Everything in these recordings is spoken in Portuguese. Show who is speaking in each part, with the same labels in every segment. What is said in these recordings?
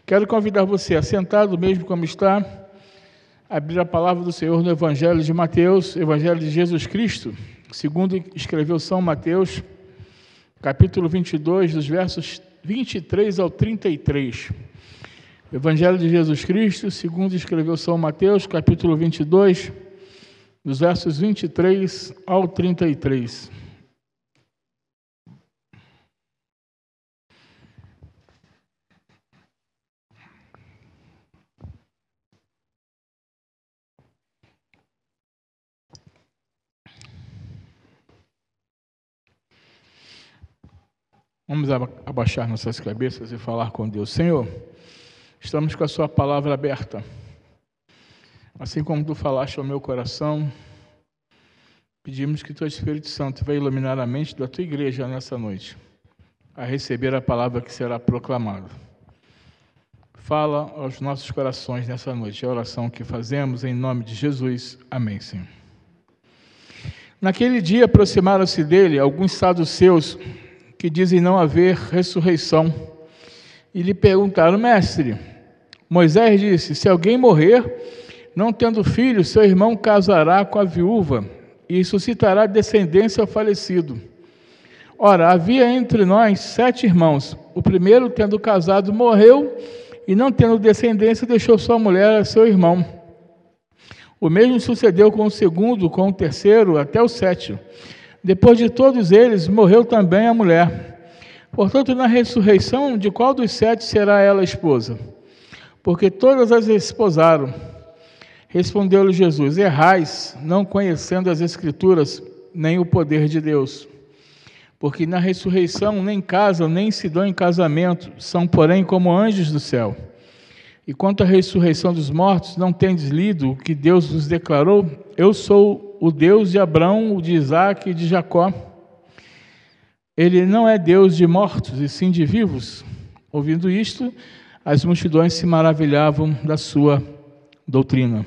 Speaker 1: Quero convidar você, assentado mesmo como está, a abrir a palavra do Senhor no Evangelho de Mateus, Evangelho de Jesus Cristo, segundo escreveu São Mateus, capítulo 22, dos versos 23 ao 33. Evangelho de Jesus Cristo, segundo escreveu São Mateus, capítulo 22, dos versos 23 ao 33. Vamos abaixar nossas cabeças e falar com Deus. Senhor, estamos com a sua palavra aberta. Assim como tu falaste ao meu coração, pedimos que teu Espírito Santo venha iluminar a mente da tua igreja nessa noite, a receber a palavra que será proclamada. Fala aos nossos corações nessa noite, é a oração que fazemos em nome de Jesus. Amém, Senhor. Naquele dia aproximaram-se dele alguns saduceus que dizem não haver ressurreição, e lhe perguntaram: Mestre, Moisés disse, se alguém morrer, não tendo filho, seu irmão casará com a viúva e suscitará descendência ao falecido. Ora, havia entre nós 7 irmãos. O primeiro, tendo casado, morreu, e não tendo descendência, deixou sua mulher a seu irmão. O mesmo sucedeu com o segundo, com o terceiro, até o 7º. Depois de todos eles, morreu também a mulher. Portanto, na ressurreição, de qual dos 7 será ela esposa? Porque todas as esposaram. Respondeu-lhe Jesus: errais, não conhecendo as Escrituras, nem o poder de Deus. Porque na ressurreição nem casam, nem se dão em casamento, são, porém, como anjos do céu. E quanto à ressurreição dos mortos, não tendes lido o que Deus vos declarou? Eu sou o Deus de Abraão, o de Isaque e de Jacó. Ele não é Deus de mortos, e sim de vivos. Ouvindo isto, as multidões se maravilhavam da sua doutrina.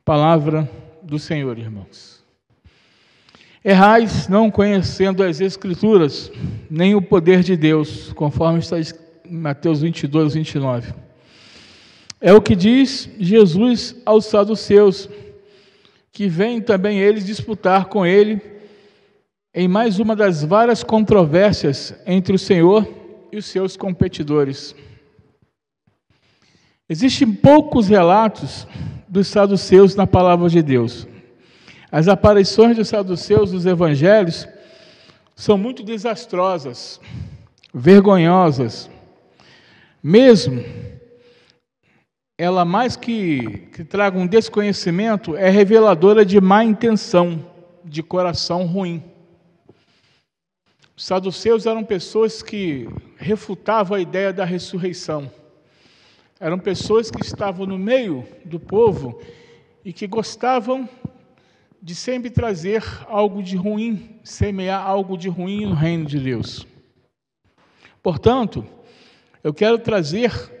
Speaker 1: Palavra do Senhor, irmãos. Errais, não conhecendo as Escrituras, nem o poder de Deus, conforme está em Mateus 22, 29. É o que diz Jesus aos saduceus, que vêm também eles disputar com ele em mais uma das várias controvérsias entre o Senhor e os seus competidores. Existem poucos relatos dos saduceus na palavra de Deus. As aparições dos saduceus nos evangelhos são muito desastrosas, vergonhosas. Mesmo ela, mais que traga um desconhecimento, é reveladora de má intenção, de coração ruim. Os saduceus eram pessoas que refutavam a ideia da ressurreição. Eram pessoas que estavam no meio do povo e que gostavam de sempre trazer algo de ruim, semear algo de ruim no reino de Deus. Portanto, eu quero trazer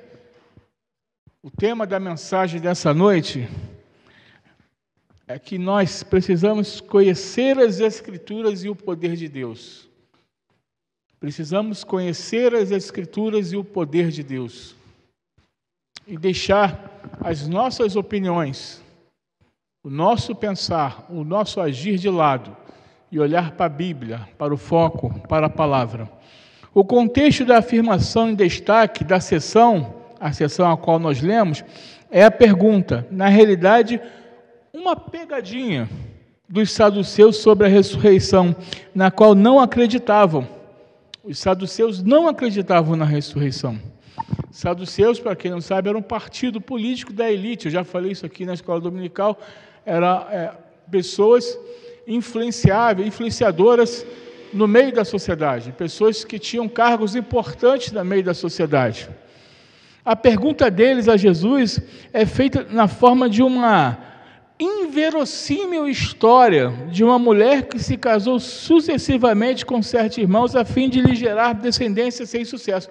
Speaker 1: o tema da mensagem dessa noite, é que nós precisamos conhecer as Escrituras e o poder de Deus. Precisamos conhecer as Escrituras e o poder de Deus. E deixar as nossas opiniões, o nosso pensar, o nosso agir de lado e olhar para a Bíblia, para o foco, para a palavra. O contexto da afirmação em destaque da sessão, a sessão a qual nós lemos, é a pergunta, na realidade, uma pegadinha dos saduceus sobre a ressurreição, na qual não acreditavam. Os saduceus não acreditavam na ressurreição. Saduceus, para quem não sabe, era um partido político da elite. Eu já falei isso aqui na escola dominical. Eram pessoas influenciáveis, influenciadoras no meio da sociedade. Pessoas que tinham cargos importantes no meio da sociedade. A pergunta deles a Jesus é feita na forma de uma inverossímil história de uma mulher que se casou sucessivamente com 7 irmãos a fim de lhe gerar descendência sem sucesso.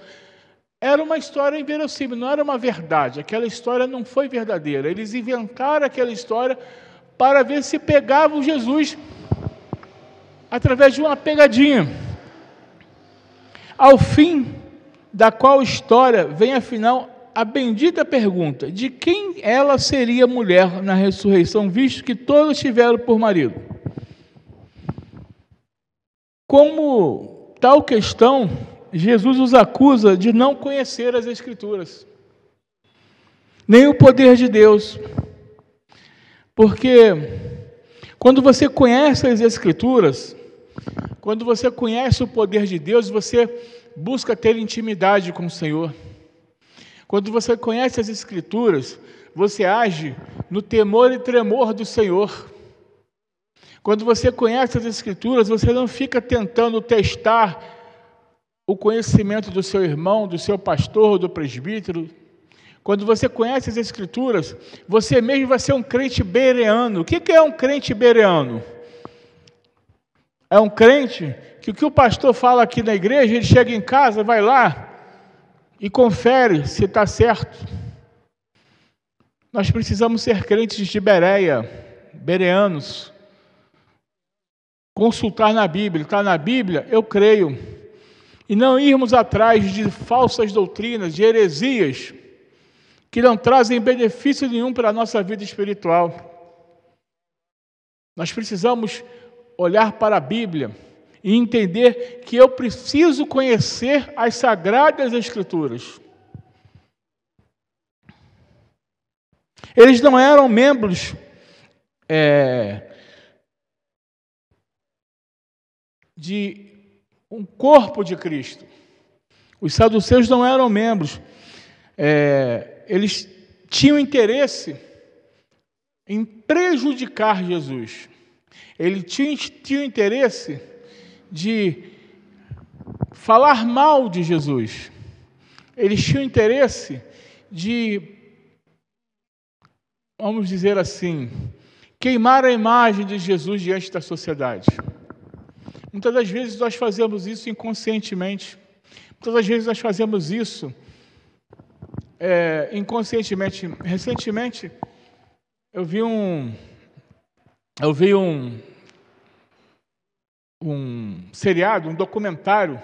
Speaker 1: Era uma história inverossímil, não era uma verdade. Aquela história não foi verdadeira. Eles inventaram aquela história para ver se pegavam Jesus através de uma pegadinha. Ao fim, da qual história vem, afinal, a bendita pergunta: de quem ela seria mulher na ressurreição, visto que todos tiveram por marido? Como tal questão, Jesus os acusa de não conhecer as Escrituras, nem o poder de Deus. Porque quando você conhece as Escrituras, quando você conhece o poder de Deus, você busca ter intimidade com o Senhor. Quando você conhece as Escrituras, você age no temor e tremor do Senhor. Quando você conhece as Escrituras, você não fica tentando testar o conhecimento do seu irmão, do seu pastor, do presbítero. Quando você conhece as Escrituras, você mesmo vai ser um crente bereano. O que é um crente bereano? É um crente que o que o pastor fala aqui na igreja, ele chega em casa, vai lá e confere se está certo. Nós precisamos ser crentes de Bereia, bereanos. Consultar na Bíblia. Está na Bíblia? Eu creio. E não irmos atrás de falsas doutrinas, de heresias, que não trazem benefício nenhum para a nossa vida espiritual. Nós precisamos olhar para a Bíblia e entender que eu preciso conhecer as Sagradas Escrituras. Eles não eram membros de um corpo de Cristo. Os saduceus não eram membros. Eles tinham interesse em prejudicar Jesus. Eles tinham interesse de falar mal de Jesus. Eles tinham interesse de, vamos dizer assim, queimar a imagem de Jesus diante da sociedade. Muitas das vezes nós fazemos isso inconscientemente. Muitas das vezes nós fazemos isso inconscientemente. Recentemente, eu vi um seriado, um documentário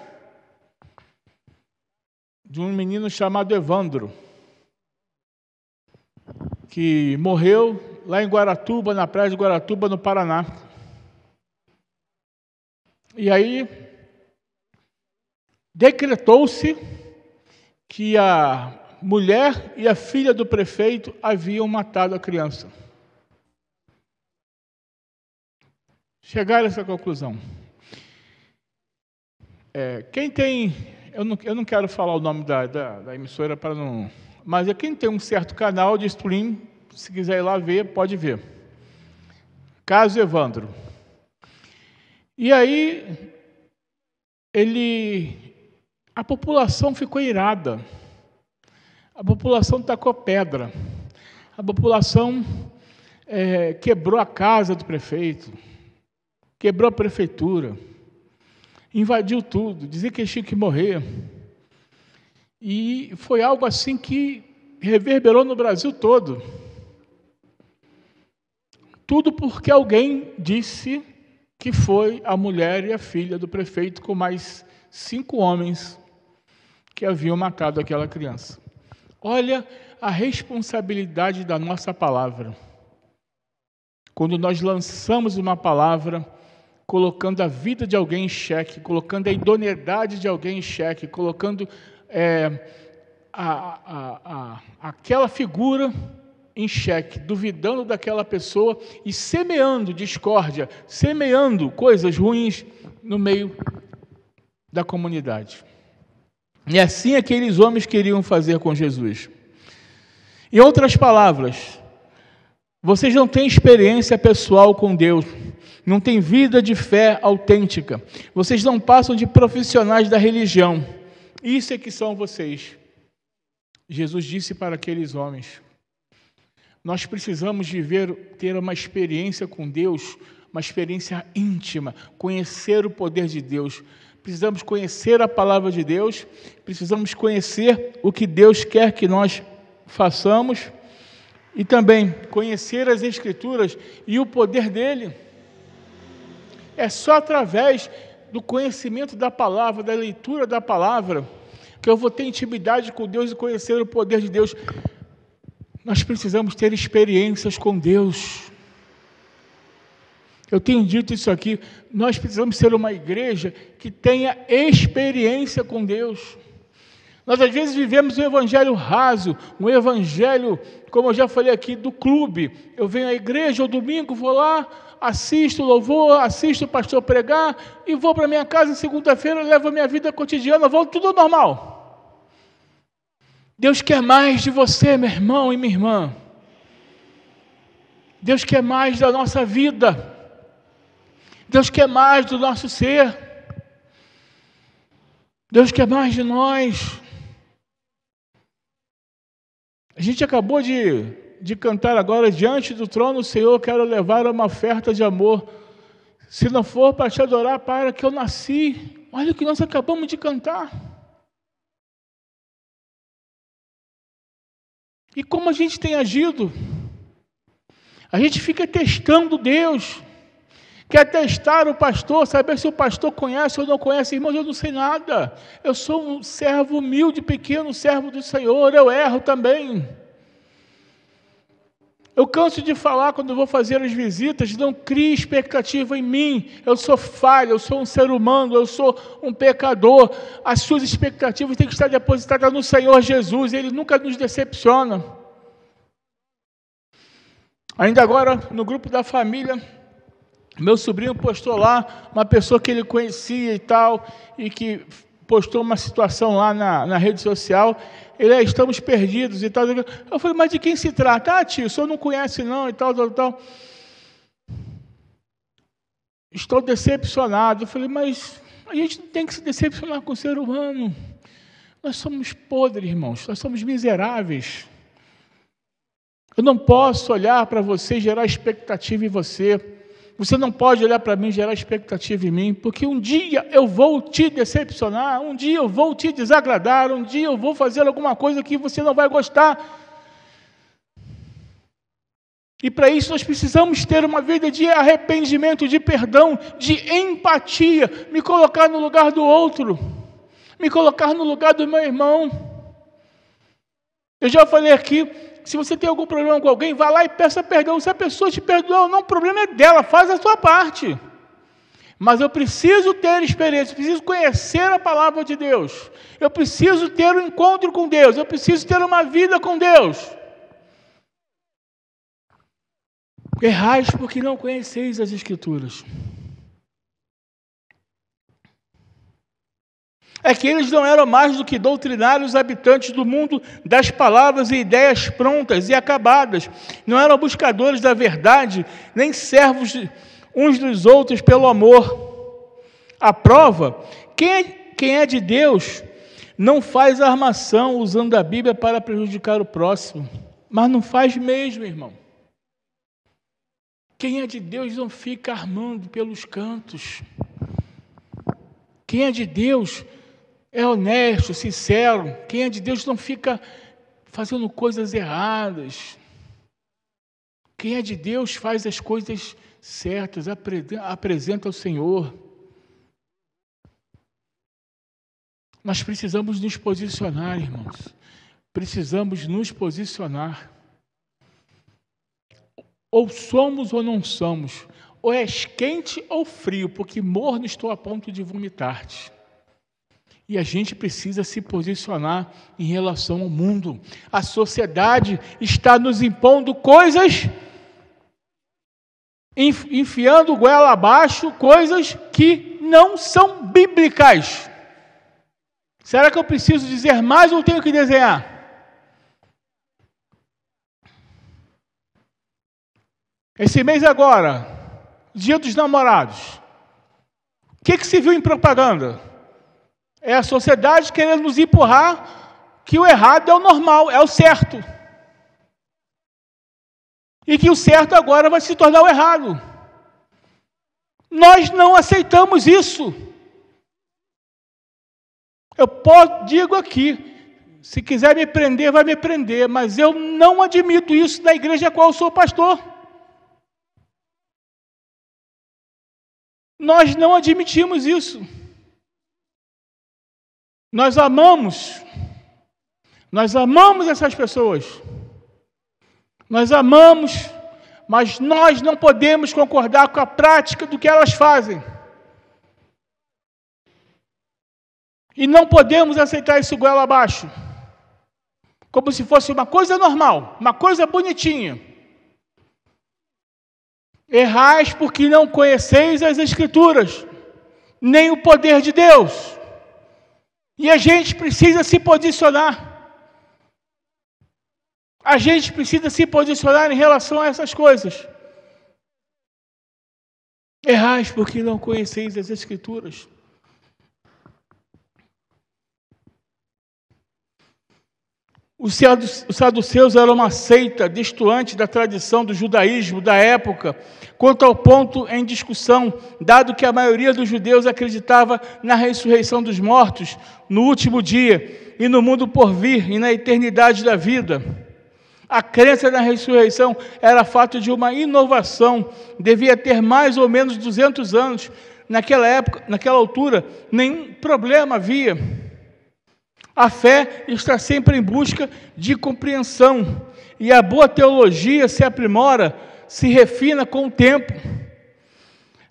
Speaker 1: de um menino chamado Evandro, que morreu lá em Guaratuba, na praia de Guaratuba, no Paraná. E aí, decretou-se que a mulher e a filha do prefeito haviam matado a criança. Chegaram a essa conclusão. Quem tem... Eu não quero falar o nome da emissora para não... Mas quem tem um certo canal de stream, se quiser ir lá ver, pode ver. Caso Evandro. E aí, a população ficou irada. A população tacou pedra. A população quebrou a casa do prefeito, quebrou a prefeitura, invadiu tudo, dizia que ele tinha que morrer. E foi algo assim que reverberou no Brasil todo. Tudo porque alguém disse que foi a mulher e a filha do prefeito com mais 5 homens que haviam matado aquela criança. Olha a responsabilidade da nossa palavra. Quando nós lançamos uma palavra, colocando a vida de alguém em xeque, colocando a idoneidade de alguém em xeque, colocando aquela figura em xeque, duvidando daquela pessoa e semeando discórdia, semeando coisas ruins no meio da comunidade. E assim aqueles homens queriam fazer com Jesus. Em outras palavras, vocês não têm experiência pessoal com Deus, não têm vida de fé autêntica, vocês não passam de profissionais da religião. Isso é que são vocês. Jesus disse para aqueles homens: nós precisamos ter uma experiência com Deus, uma experiência íntima, conhecer o poder de Deus. Precisamos conhecer a palavra de Deus, precisamos conhecer o que Deus quer que nós façamos e também conhecer as Escrituras e o poder dele. É só através do conhecimento da palavra, da leitura da palavra, que eu vou ter intimidade com Deus e conhecer o poder de Deus. Nós precisamos ter experiências com Deus. Eu tenho dito isso aqui, nós precisamos ser uma igreja que tenha experiência com Deus. Nós às vezes vivemos um evangelho raso, um evangelho, como eu já falei aqui, do clube. Eu venho à igreja, ao domingo, vou lá, assisto louvor, assisto o pastor pregar e vou para minha casa segunda-feira, levo a minha vida cotidiana, volto tudo normal. Deus quer mais de você, meu irmão e minha irmã. Deus quer mais da nossa vida. Deus quer mais do nosso ser. Deus quer mais de nós. A gente acabou de cantar agora, diante do trono, Senhor, quero levar uma oferta de amor. Se não for para te adorar, para que eu nasci. Olha o que nós acabamos de cantar. E como a gente tem agido? A gente fica testando Deus. Quer testar o pastor, saber se o pastor conhece ou não conhece. Irmãos, eu não sei nada. Eu sou um servo humilde, pequeno servo do Senhor. Eu erro também. Eu canso de falar quando vou fazer as visitas, não crie expectativa em mim. Eu sou falho, eu sou um ser humano, eu sou um pecador. As suas expectativas têm que estar depositadas no Senhor Jesus. Ele nunca nos decepciona. Ainda agora, no grupo da família, meu sobrinho postou lá, uma pessoa que ele conhecia e tal, e que postou uma situação lá na rede social, estamos perdidos e tal. Eu falei, mas de quem se trata? Ah, tio, o senhor não conhece não e tal. Estou decepcionado. Eu falei, mas a gente não tem que se decepcionar com o ser humano. Nós somos podres, irmãos, nós somos miseráveis. Eu não posso olhar para você e gerar expectativa em você. Você não pode olhar para mim e gerar expectativa em mim, porque um dia eu vou te decepcionar, um dia eu vou te desagradar, um dia eu vou fazer alguma coisa que você não vai gostar. E para isso nós precisamos ter uma vida de arrependimento, de perdão, de empatia, me colocar no lugar do outro, me colocar no lugar do meu irmão. Eu já falei aqui, se você tem algum problema com alguém, vá lá e peça perdão. Se a pessoa te perdoar ou não, o problema é dela, faz a sua parte. Mas eu preciso ter experiência, eu preciso conhecer a palavra de Deus. Eu preciso ter um encontro com Deus, eu preciso ter uma vida com Deus. Errais porque não conheceis as Escrituras. É que eles não eram mais do que doutrinários habitantes do mundo das palavras e ideias prontas e acabadas. Não eram buscadores da verdade, nem servos uns dos outros pelo amor. A prova, quem é de Deus não faz armação usando a Bíblia para prejudicar o próximo. Mas não faz mesmo, irmão. Quem é de Deus não fica armando pelos cantos. Quem é de Deus é honesto, sincero. Quem é de Deus não fica fazendo coisas erradas. Quem é de Deus faz as coisas certas, apresenta ao Senhor. Nós precisamos nos posicionar, irmãos. Precisamos nos posicionar. Ou somos ou não somos. Ou és quente ou frio, porque morno estou a ponto de vomitar-te. E a gente precisa se posicionar em relação ao mundo. A sociedade está nos impondo coisas, enfiando goela abaixo, coisas que não são bíblicas. Será que eu preciso dizer mais ou tenho que desenhar? Esse mês agora, Dia dos Namorados, o que se viu em propaganda? É a sociedade querendo nos empurrar que o errado é o normal, é o certo. E que o certo agora vai se tornar o errado. Nós não aceitamos isso. Eu digo aqui, se quiser me prender, vai me prender, mas eu não admito isso na igreja a qual eu sou pastor. Nós não admitimos isso. Nós amamos essas pessoas. Nós amamos, mas nós não podemos concordar com a prática do que elas fazem. E não podemos aceitar isso goela abaixo, como se fosse uma coisa normal, uma coisa bonitinha. Errais porque não conheceis as Escrituras, nem o poder de Deus. E a gente precisa se posicionar. A gente precisa se posicionar em relação a essas coisas. Errais porque não conheceis as Escrituras. Os saduceus eram uma seita destoante da tradição do judaísmo da época, quanto ao ponto em discussão, dado que a maioria dos judeus acreditava na ressurreição dos mortos, no último dia, e no mundo por vir, e na eternidade da vida. A crença na ressurreição era fato de uma inovação, devia ter mais ou menos 200 anos. Naquela época, naquela altura, nenhum problema havia. A fé está sempre em busca de compreensão, e a boa teologia se aprimora, se refina com o tempo.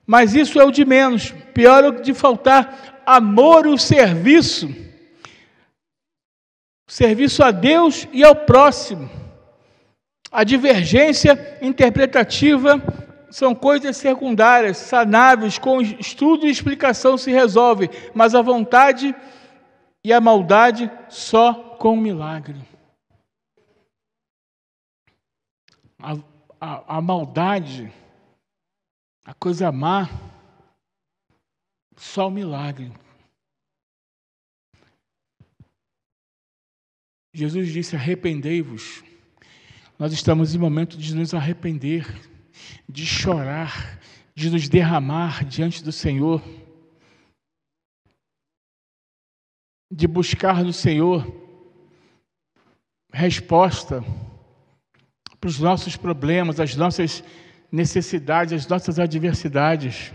Speaker 1: Mas isso é o de menos. Pior é o de faltar amor e o serviço a Deus e ao próximo. A divergência interpretativa são coisas secundárias, sanáveis, com estudo e explicação se resolve, mas a vontade e a maldade só com milagre. A maldade, a coisa má, só o milagre. Jesus disse: arrependei-vos. Nós estamos em momento de nos arrepender, de chorar, de nos derramar diante do Senhor, de buscar no Senhor resposta para os nossos problemas, as nossas necessidades, as nossas adversidades.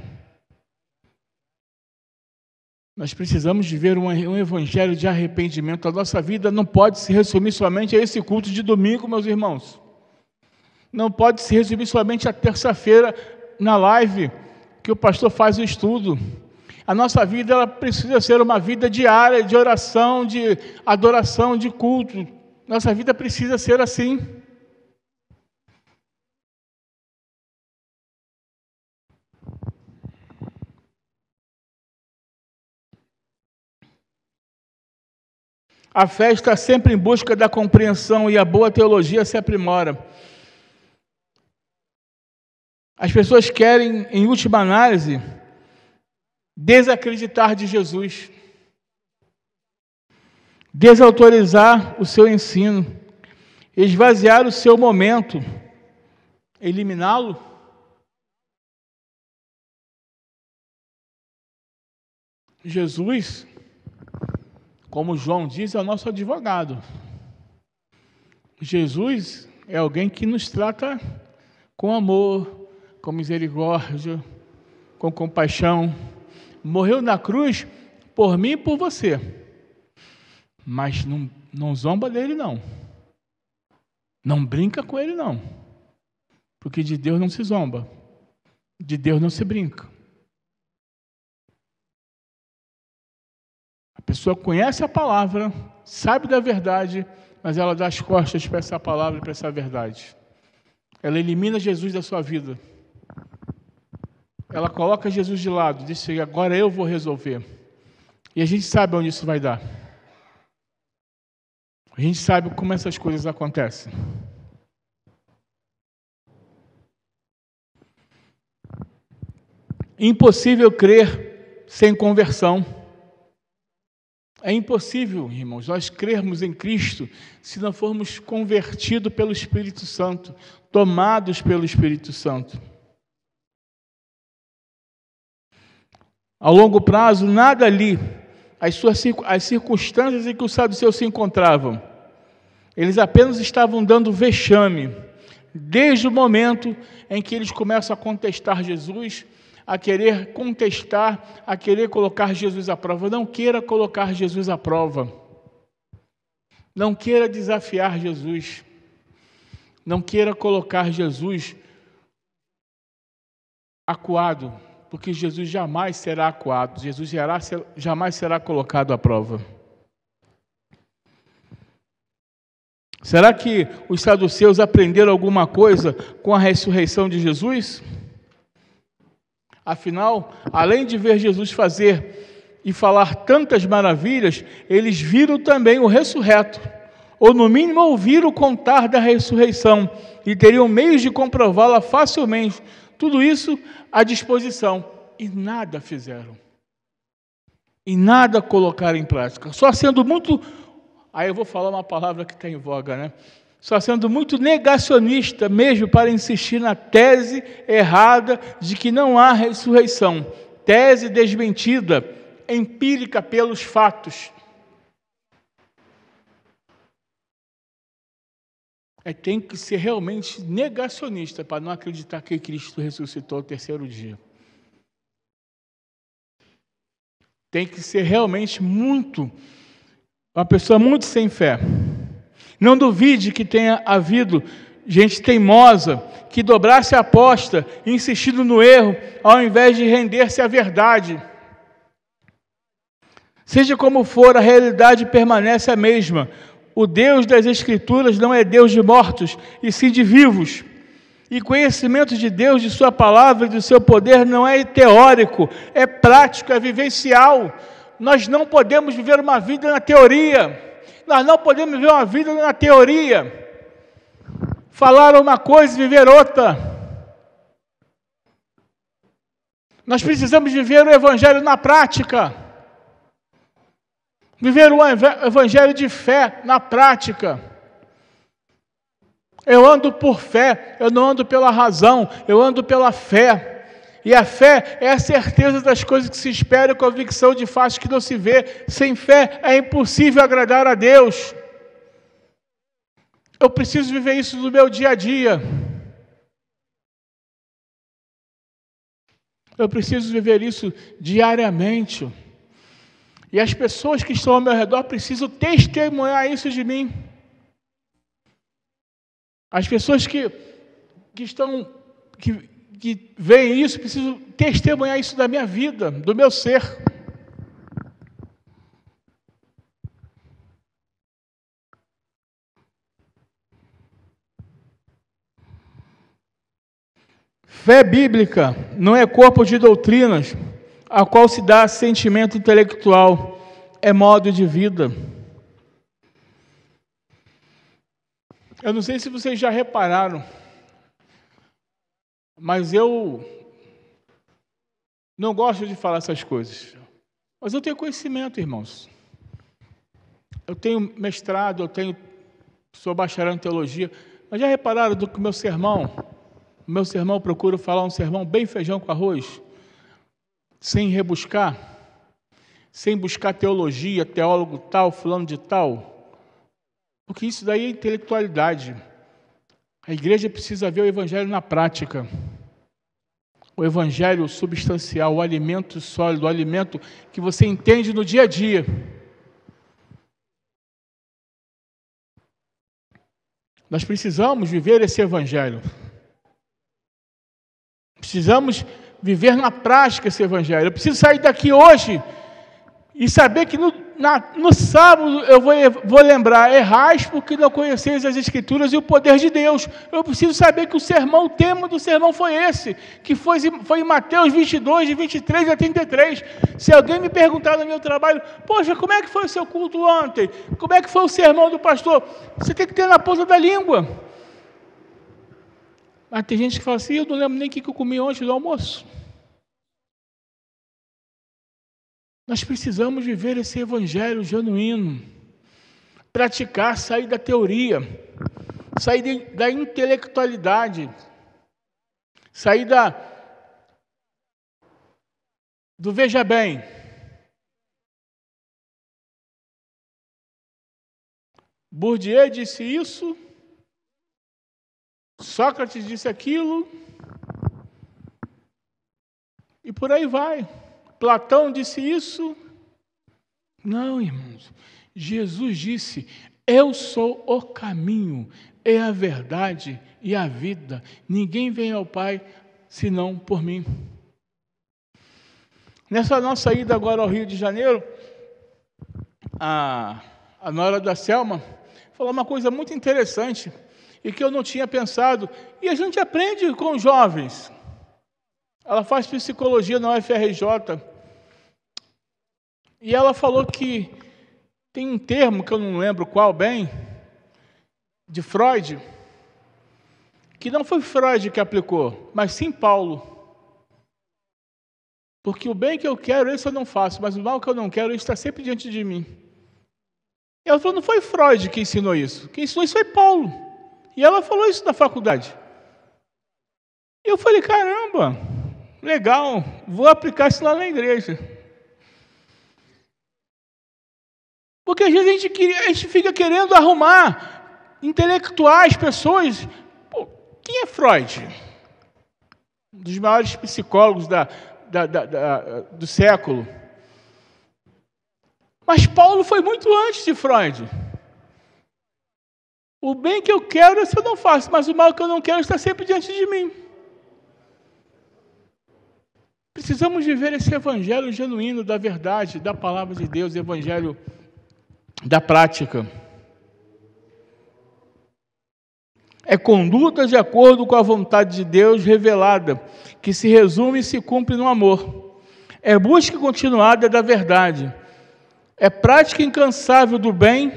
Speaker 1: Nós precisamos viver um evangelho de arrependimento. A nossa vida não pode se resumir somente a esse culto de domingo, meus irmãos. Não pode se resumir somente a terça-feira na live que o pastor faz o estudo. A nossa vida ela precisa ser uma vida diária de oração, de adoração, de culto. Nossa vida precisa ser assim. A fé está sempre em busca da compreensão e a boa teologia se aprimora. As pessoas querem, em última análise, desacreditar de Jesus, desautorizar o seu ensino, esvaziar o seu momento, eliminá-lo. Jesus, como João diz, é o nosso advogado. Jesus é alguém que nos trata com amor, com misericórdia, com compaixão. Morreu na cruz por mim e por você. Mas não zomba dele, não. Não brinca com ele, não. Porque de Deus não se zomba. De Deus não se brinca. A pessoa conhece a palavra, sabe da verdade, mas ela dá as costas para essa palavra e para essa verdade. Ela elimina Jesus da sua vida. Ela coloca Jesus de lado, diz assim: agora eu vou resolver. E a gente sabe onde isso vai dar. A gente sabe como essas coisas acontecem. Impossível crer sem conversão. É impossível, irmãos, nós crermos em Cristo se não formos convertidos pelo Espírito Santo, tomados pelo Espírito Santo. Ao longo prazo, nada ali, as circunstâncias em que os saduceus se encontravam, eles apenas estavam dando vexame, desde o momento em que eles começam a contestar Jesus, a querer contestar, a querer colocar Jesus à prova. Não queira colocar Jesus à prova. Não queira desafiar Jesus. Não queira colocar Jesus acuado, porque Jesus jamais será acuado. Jesus jamais será colocado à prova. Será que os saduceus aprenderam alguma coisa com a ressurreição de Jesus? Afinal, além de ver Jesus fazer e falar tantas maravilhas, eles viram também o ressurreto, ou no mínimo ouviram contar da ressurreição, e teriam meios de comprová-la facilmente. Tudo isso à disposição, e nada fizeram. E nada colocaram em prática. Só sendo muito... Aí eu vou falar uma palavra que está em voga, né? Só sendo muito negacionista mesmo para insistir na tese errada de que não há ressurreição. Tese desmentida, empírica pelos fatos. Tem que ser realmente negacionista para não acreditar que Cristo ressuscitou ao terceiro dia. Tem que ser realmente uma pessoa muito sem fé. Não duvide que tenha havido gente teimosa que dobrasse a aposta, insistindo no erro, ao invés de render-se à verdade. Seja como for, a realidade permanece a mesma. O Deus das Escrituras não é Deus de mortos, e sim de vivos. E conhecimento de Deus, de sua palavra e do seu poder não é teórico, é prático, é vivencial. Nós não podemos viver uma vida na teoria. Nós não podemos viver uma vida na teoria. Falar uma coisa e viver outra. Nós precisamos viver o Evangelho na prática. Viver o Evangelho de fé na prática. Eu ando por fé, eu não ando pela razão, eu ando pela fé. E a fé é a certeza das coisas que se espera e a convicção de fatos que não se vê. Sem fé é impossível agradar a Deus. Eu preciso viver isso no meu dia a dia. Eu preciso viver isso diariamente. E as pessoas que estão ao meu redor precisam testemunhar isso de mim. As pessoas que veem isso precisam testemunhar isso da minha vida, do meu ser. Fé bíblica não é corpo de doutrinas, a qual se dá sentimento intelectual, é modo de vida. Eu não sei se vocês já repararam, mas eu não gosto de falar essas coisas. Mas eu tenho conhecimento, irmãos. Eu tenho mestrado, sou bacharel em teologia. Mas já repararam do que o meu sermão eu procuro falar um sermão bem feijão com arroz? Sem rebuscar? Sem buscar teologia, teólogo tal, fulano de tal? Porque isso daí é intelectualidade. A igreja precisa ver o Evangelho na prática. O Evangelho substancial, o alimento sólido, o alimento que você entende no dia a dia. Nós precisamos viver esse Evangelho. Precisamos viver na prática esse Evangelho. Eu preciso sair daqui hoje e saber que no sábado eu vou lembrar: errais porque não conheceis as Escrituras e o poder de Deus. Eu preciso saber que o tema do sermão foi esse, que foi em Mateus 22, de 23 a 33. Se alguém me perguntar no meu trabalho: poxa, como é que foi o seu culto ontem? Como é que foi o sermão do pastor? Você tem que ter na ponta da língua. Mas tem gente que fala assim: eu não lembro nem o que eu comi ontem no almoço. Nós precisamos viver esse Evangelho genuíno, praticar, sair da teoria, sair da intelectualidade, sair do veja bem. Bourdieu disse isso, Sócrates disse aquilo. E por aí vai. Platão disse isso. Não, irmãos. Jesus disse: eu sou o caminho, é a verdade e a vida. Ninguém vem ao Pai senão por mim. Nessa nossa ida agora ao Rio de Janeiro, a nora da Selma falou uma coisa muito interessante e que eu não tinha pensado. E a gente aprende com os jovens. Ela faz psicologia na UFRJ. E ela falou que tem um termo, que eu não lembro qual bem, de Freud, que não foi Freud que aplicou, mas sim Paulo. Porque o bem que eu quero, isso eu não faço, mas o mal que eu não quero, isso está sempre diante de mim. E ela falou, não foi Freud que ensinou isso. Quem ensinou isso foi Paulo. E ela falou isso na faculdade. E eu falei, caramba, legal, vou aplicar isso lá na igreja. Porque às vezes a gente fica querendo arrumar intelectuais, pessoas. Pô, quem é Freud? Um dos maiores psicólogos do século. Mas Paulo foi muito antes de Freud. O bem que eu quero, isso eu não faço, mas o mal que eu não quero está sempre diante de mim. Precisamos viver esse evangelho genuíno da verdade, da palavra de Deus, evangelho da prática. É conduta de acordo com a vontade de Deus revelada, que se resume e se cumpre no amor. É busca continuada da verdade. É prática incansável do bem,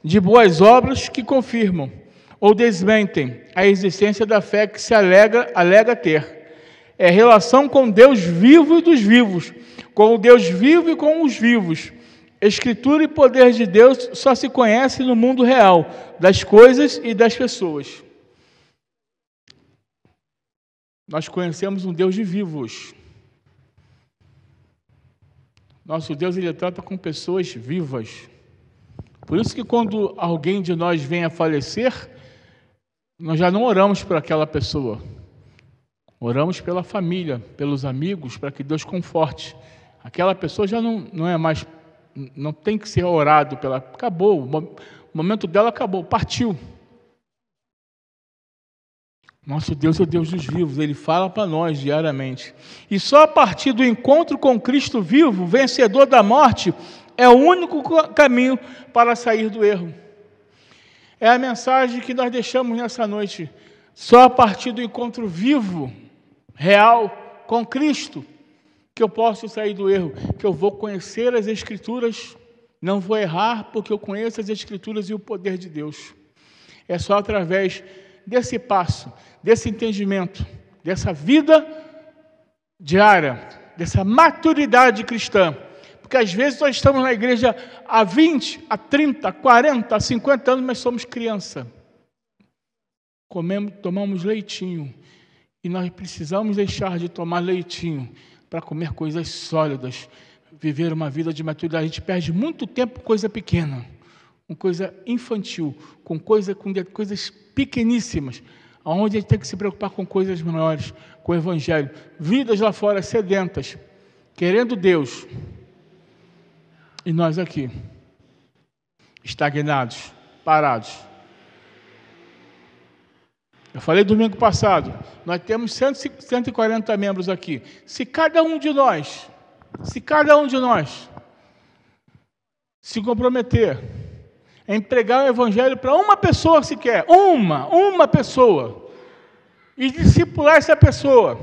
Speaker 1: de boas obras que confirmam ou desmentem a existência da fé que se alega ter. É relação com Deus vivo e dos vivos, com o Deus vivo e com os vivos. Escritura e poder de Deus só se conhece no mundo real, das coisas e das pessoas. Nós conhecemos um Deus de vivos. Nosso Deus, Ele trata com pessoas vivas. Por isso que quando alguém de nós vem a falecer, nós já não oramos por aquela pessoa. Oramos pela família, pelos amigos, para que Deus conforte. Aquela pessoa já não é mais, não tem que ser orado pela. Acabou, o momento dela acabou, partiu. Nosso Deus é o Deus dos vivos, Ele fala para nós diariamente. E só a partir do encontro com Cristo vivo, vencedor da morte, é o único caminho para sair do erro. É a mensagem que nós deixamos nessa noite. Só a partir do encontro vivo, real, com Cristo, que eu posso sair do erro, que eu vou conhecer as Escrituras, não vou errar, porque eu conheço as Escrituras e o poder de Deus. É só através desse passo, desse entendimento, dessa vida diária, dessa maturidade cristã. Porque às vezes nós estamos na igreja há 20, há 30, 40, há 50 anos, mas somos criança. Tomamos leitinho. E nós precisamos deixar de tomar leitinho para comer coisas sólidas, viver uma vida de maturidade. A gente perde muito tempo com coisa pequena, com coisa infantil, com coisas pequeníssimas, onde a gente tem que se preocupar com coisas maiores, com o Evangelho. Vidas lá fora sedentas, querendo Deus, e nós aqui, estagnados, parados. Eu falei domingo passado, nós temos 140 membros aqui. Se cada um de nós se comprometer em pregar o Evangelho para uma pessoa sequer, uma pessoa, e discipular essa pessoa,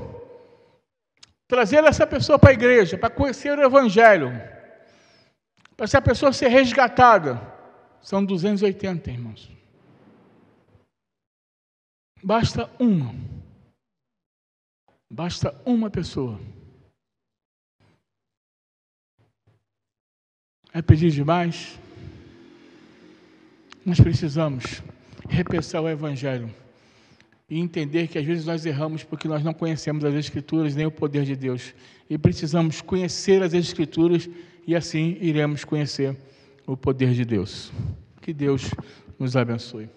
Speaker 1: trazer essa pessoa para a igreja, para conhecer o Evangelho, para essa pessoa ser resgatada, são 280, irmãos. Basta uma pessoa. É pedir demais? Nós precisamos repensar o Evangelho e entender que às vezes nós erramos porque nós não conhecemos as Escrituras nem o poder de Deus. E precisamos conhecer as Escrituras e assim iremos conhecer o poder de Deus. Que Deus nos abençoe.